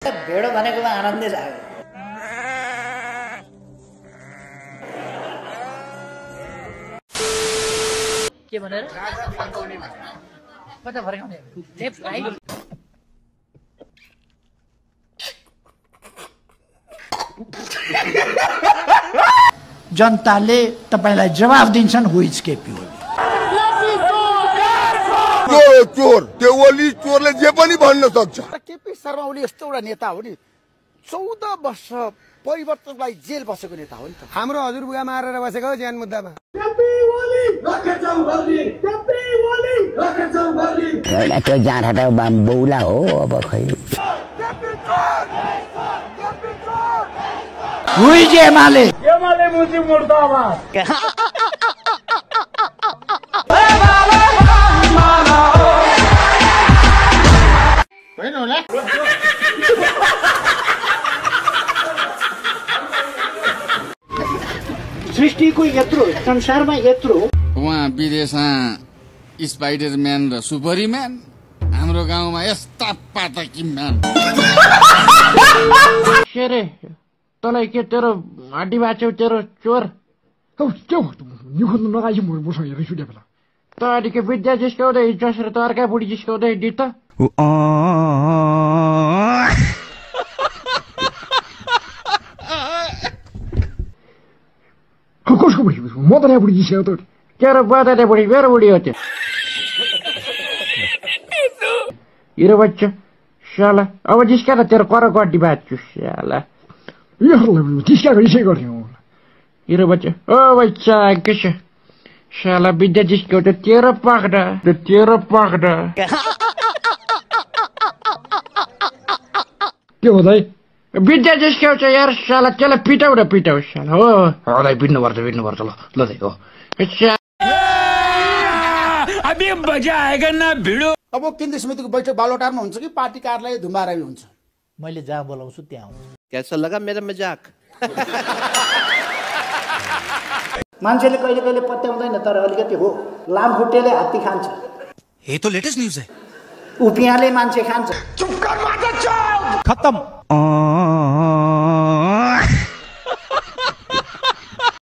भेडो भनेकोमा आनन्दै लाग्यो। के भनेर कता फर्काउने लेफ्ट राइट जनताले तपाईलाई जवाफ दिन्छन् हु इज केपी ओली। चोर त्यो ओली चोरले जे पनि भन्न सक्छ। केपी शर्मा ओली यस्तो एउटा नेता हो नि 14 वर्ष परिवर्तनलाई जेल बसेको नेता हो नि त। हाम्रो हजुरबुवा मारेर बसेको हो ज्यान मुद्दामा। केपी ओली लखेचौ भर्ली केपी ओली लखेचौ भर्ली हैन त्यो जाँड हटाउ बौला हो अब खै। केपी चोर हु इज एमाले मुजी मुर्दाबाद। होइन होला सृष्टिको यत्रो संसारमा यत्रो उहाँ विदेशमा स्पाइडरम्यान र सुपरम्यान, हाम्रो गाउँमा यस्ता पातकी म्यान। के रे तँलाई के तेरो हड्डी बाँच्यो तेरो चोर नगाई मसँग हेरेर सुटे बेला त अलिक विद्या जिस्काउँदै जसरी त अर्का बुढी जिस्काउँदै दि त कसको बुढी म त बुढी जिस्काउ त तेरो बादाले बुढी मेरो बुढी हो त्यो हिरो बच्चा साला अब जिस्का त तेरो कर गड्डी बाँच्छु साला जिस्काको यसै गर्ने हिरो बच्चा ओ बच्चा के छ साला विद्या जिस्क्याउ त तेरो पाख्दा के हो दाइ विद्या जिस्क्याउँछ यार साला त्यसलाई पिटाउ साला हो हलाई पिट्नुपर्छ ल दाइ हो अबे मजा आएगा ना भिडो। अब केन्द्रीय समितिको बैठक बालोटारमा हुन्छ कि पार्टी कार्यालय धुम्बारामै हुन्छ? मैले जहाँ बोलाउँछु त्यहाँ आउँछु। कैसा लगा मेरा मजाक? मान्छेले कहिले कहिले पत्याउँदैन तर अलिकति हो लामखुट्टेले हात्ती खान्छ। ये तो लेटेस्ट न्यूज है। उपियाँले मान्छे खान्छ। खत्म।